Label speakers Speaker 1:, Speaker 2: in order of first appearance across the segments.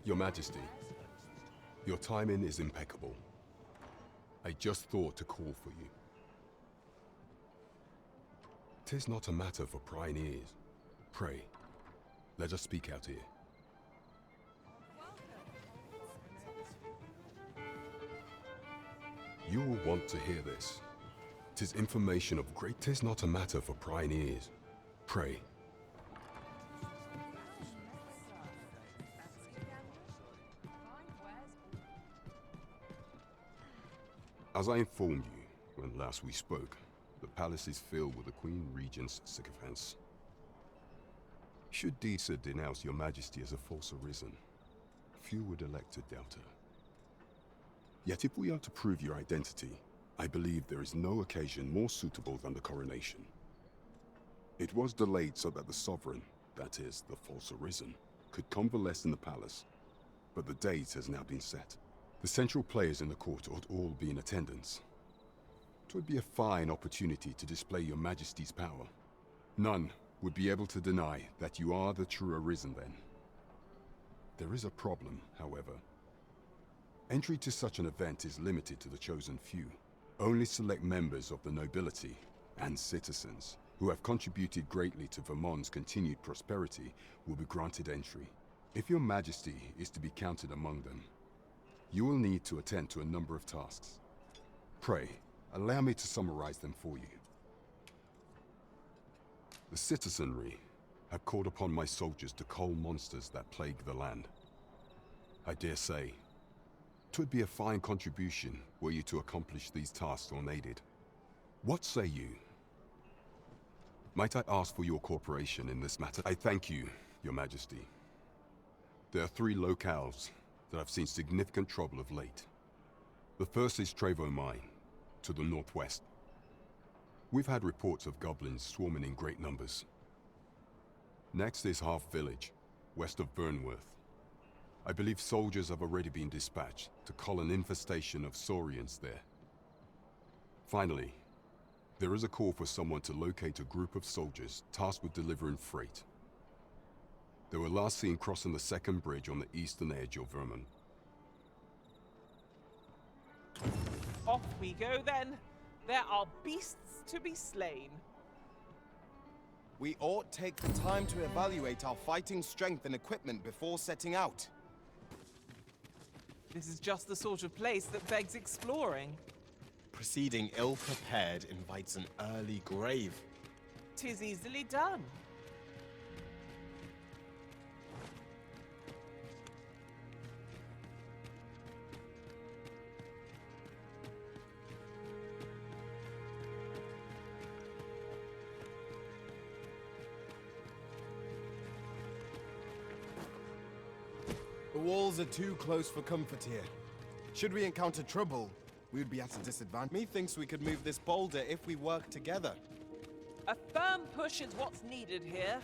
Speaker 1: Your Majesty, your timing is impeccable. I just thought to call for you. 'Tis not a matter for prying ears. Pray, let us speak out here. You will want to hear this. 'Tis information of great. 'Tis not a matter for prying ears. Pray. As I informed you when last we spoke, the palace is filled with the Queen Regent's sycophants. Should Disa denounce your Majesty as a false arisen, few would elect to doubt her. Yet if we are to prove your identity, I believe there is no occasion more suitable than the coronation. It was delayed so that the sovereign, that is, the false arisen, could convalesce in the palace, but the date has now been set. The central players in the court ought all be in attendance. 'Twould be a fine opportunity to display your Majesty's power. None would be able to deny that you are the true arisen then. There is a problem, however. Entry to such an event is limited to the chosen few. Only select members of the nobility and citizens who have contributed greatly to Vermont's continued prosperity will be granted entry. If your Majesty is to be counted among them, you will need to attend to a number of tasks. Pray, allow me to summarize them for you. The citizenry have called upon my soldiers to cull monsters that plague the land. I dare say, 'twould be a fine contribution were you to accomplish these tasks unaided. What say you? Might I ask for your cooperation in this matter? I thank you, Your Majesty. There are 3 locales that have seen significant trouble of late. The first is Trevo Mine, to the northwest. We've had reports of goblins swarming in great numbers. Next is Half Village, west of Vernworth. I believe soldiers have already been dispatched to cull an infestation of saurians there. Finally, there is a call for someone to locate a group of soldiers tasked with delivering freight. They were last seen crossing the second bridge on the eastern edge of Vermont.
Speaker 2: Off we go then. There are beasts to be slain.
Speaker 3: We ought take the time to evaluate our fighting strength and equipment before setting out.
Speaker 2: This is just the sort of place that begs exploring.
Speaker 3: Proceeding ill-prepared invites an early grave.
Speaker 2: 'Tis easily done.
Speaker 3: The walls are too close for comfort here. Should we encounter trouble, we would be at a disadvantage. Methinks we could move this boulder if we work together.
Speaker 2: A firm push is what's needed here.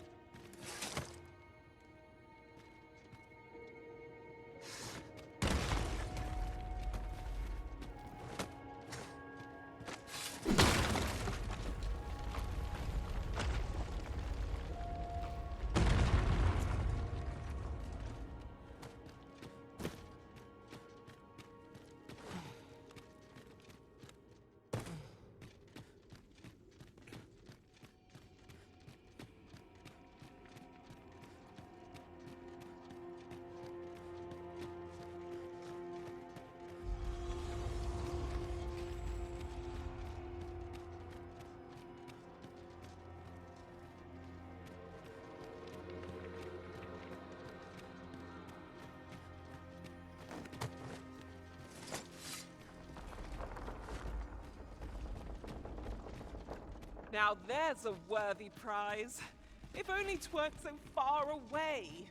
Speaker 2: Now there's a worthy prize. If only 'tweren't so far away.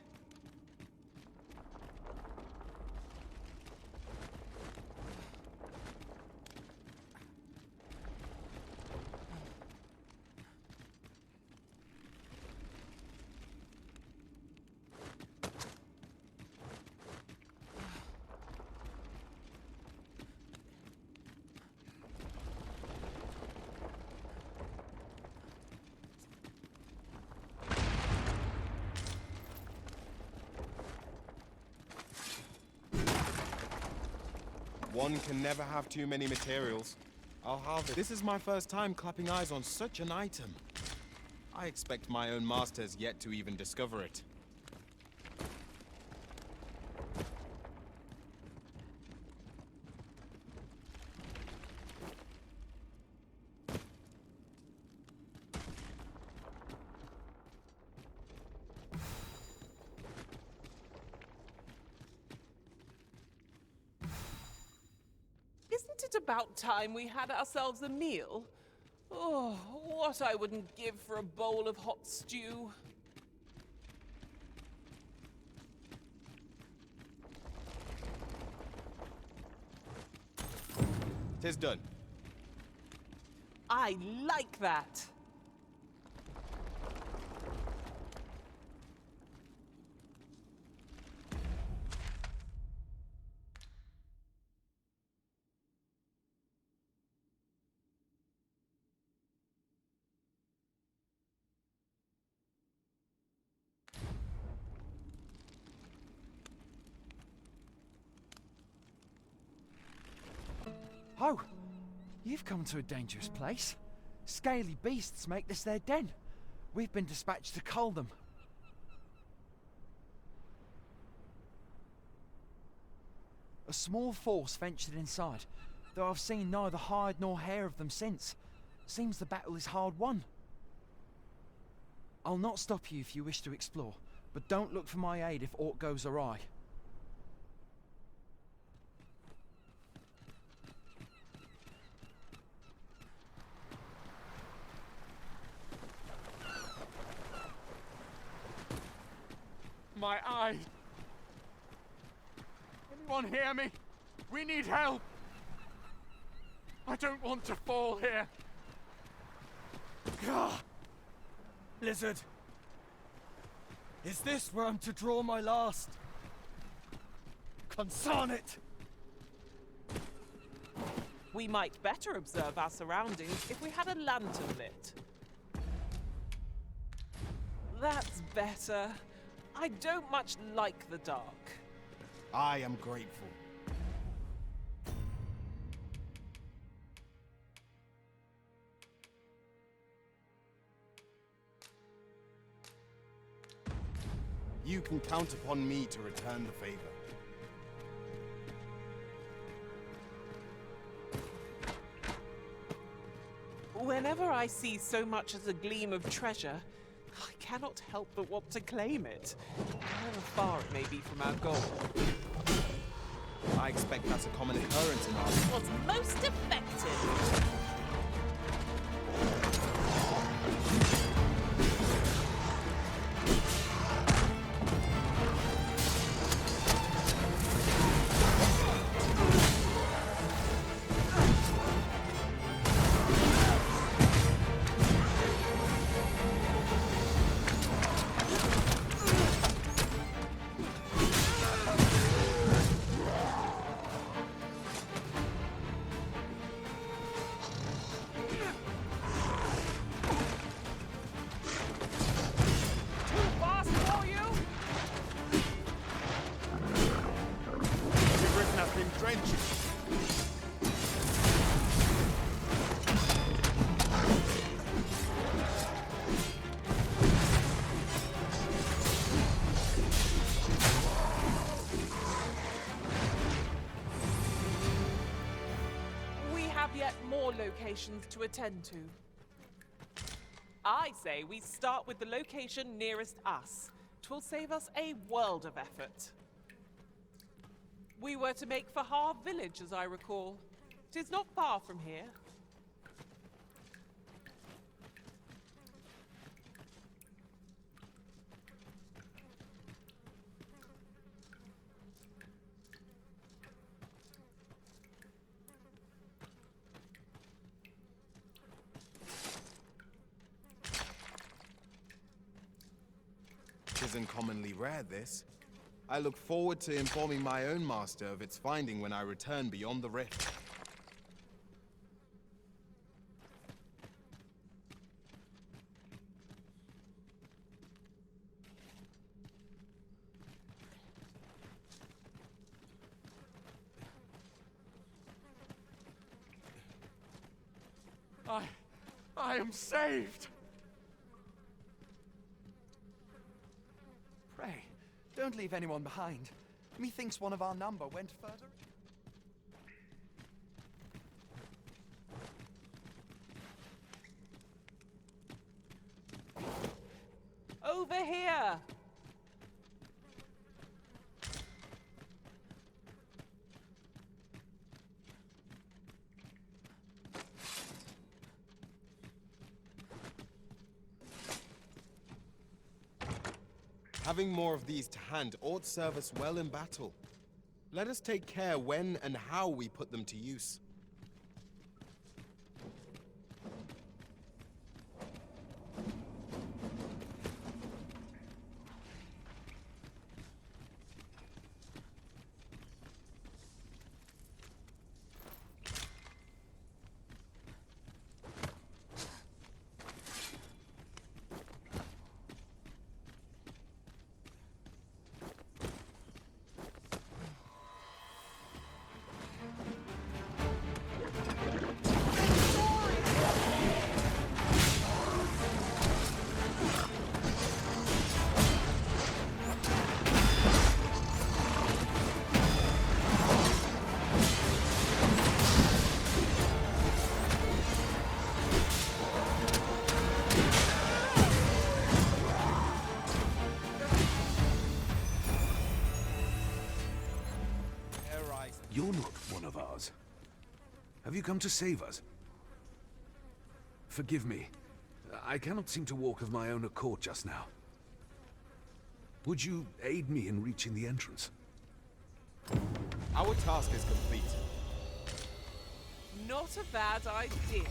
Speaker 3: One can never have too many materials. I'll harvest. This is my first time clapping eyes on such an item. I expect my own master has yet to even discover it.
Speaker 2: Isn't it about time we had ourselves a meal? Oh, what I wouldn't give for a bowl of hot stew.
Speaker 3: 'Tis done.
Speaker 2: I like that.
Speaker 4: Oh, you've come to a dangerous place. Scaly beasts make this their den. We've been dispatched to cull them. A small force ventured inside, though I've seen neither hide nor hair of them since. Seems the battle is hard won. I'll not stop you if you wish to explore, but don't look for my aid if aught goes awry.
Speaker 5: My eyes! Anyone hear me? We need help! I don't want to fall here!
Speaker 6: Gah! Lizard! Is this where I'm to draw my last? Consarn it!
Speaker 2: We might better observe our surroundings if we had a lantern lit. That's better. I don't much like the dark.
Speaker 3: I am grateful. You can count upon me to return the favor.
Speaker 2: Whenever I see so much as a gleam of treasure, I cannot help but want to claim it, however far it may be from our goal.
Speaker 3: I expect that's a common occurrence in our...
Speaker 2: Was most effective. Locations to attend to. I say we start with the location nearest us. 'Twill save us a world of effort. We were to make for Har Village, as I recall. 'Tis not far from here.
Speaker 3: Isn't commonly rare, this. I look forward to informing my own master of its finding when I return beyond the rift.
Speaker 5: I am saved!
Speaker 4: Pray, don't leave anyone behind. Methinks one of our number went further.
Speaker 2: Over here!
Speaker 3: Having more of these to hand ought serve us well in battle. Let us take care when and how we put them to use.
Speaker 7: You're not one of ours. Have you come to save us? Forgive me. I cannot seem to walk of my own accord just now. Would you aid me in reaching the entrance?
Speaker 3: Our task is complete.
Speaker 2: Not a bad idea.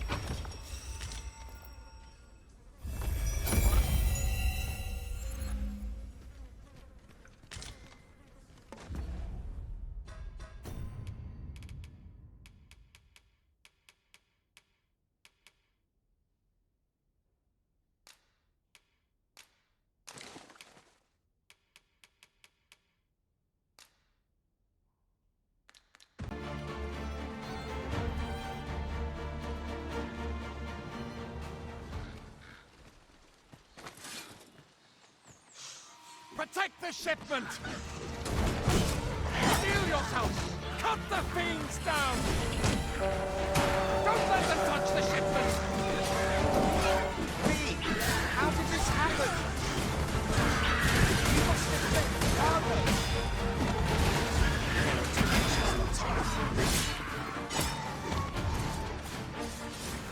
Speaker 5: Protect the shipment! Steel yourself! Cut the fiends down! Don't let them touch the shipment!
Speaker 4: Me! How did this happen? You must have been father!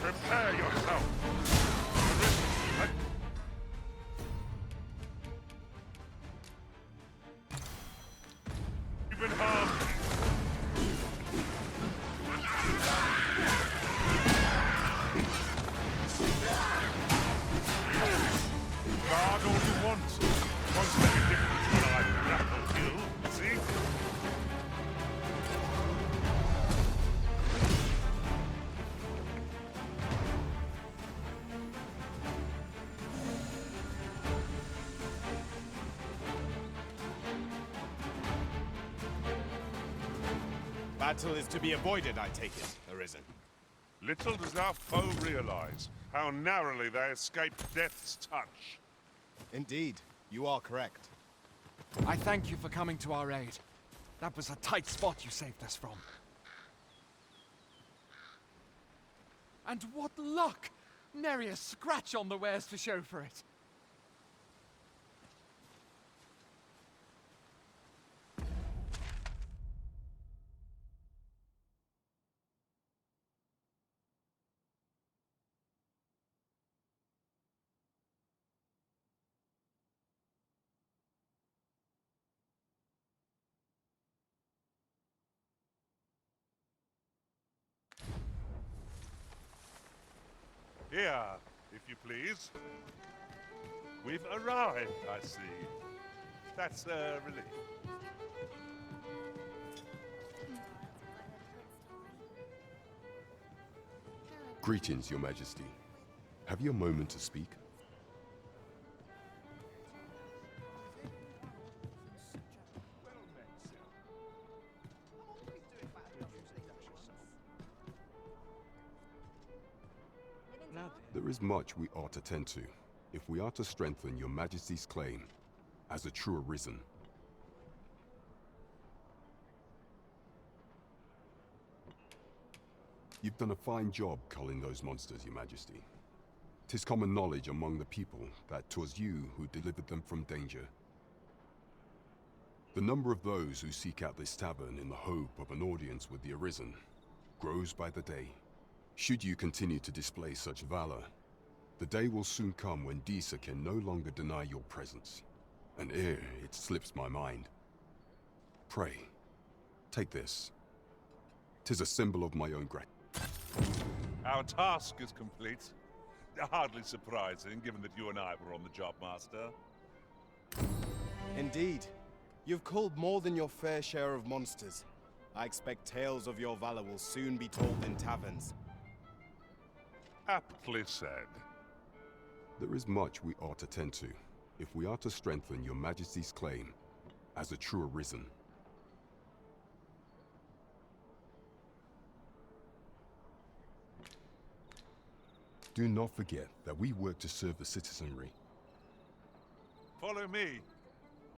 Speaker 5: Prepare yourself! You've been harmed! Guard all you want. Won't make a difference when I grapple kill, see?
Speaker 3: Battle is to be avoided, I take it, Arisen.
Speaker 5: Little does our foe realize how narrowly they escaped death's touch.
Speaker 3: Indeed, you are correct.
Speaker 4: I thank you for coming to our aid. That was a tight spot you saved us from. And what luck! Nary a scratch on the wares to show for it.
Speaker 5: Here, if you please. We've arrived, I see. That's a relief.
Speaker 1: Greetings, Your Majesty. Have you a moment to speak? There is much we ought to tend to, if we are to strengthen your Majesty's claim as a true Arisen. You've done a fine job culling those monsters, Your Majesty. 'Tis common knowledge among the people that 'twas you who delivered them from danger. The number of those who seek out this tavern in the hope of an audience with the Arisen grows by the day. Should you continue to display such valor, the day will soon come when Disa can no longer deny your presence. And ere it slips my mind, pray, take this. 'Tis a symbol of my own gratitude.
Speaker 8: Our task is complete. Hardly surprising, given that you and I were on the job, Master.
Speaker 3: Indeed. You've culled more than your fair share of monsters. I expect tales of your valor will soon be told in taverns.
Speaker 8: Aptly said.
Speaker 1: There is much we ought to tend to, if we are to strengthen your Majesty's claim as a true Arisen. Do not forget that we work to serve the citizenry.
Speaker 8: Follow me.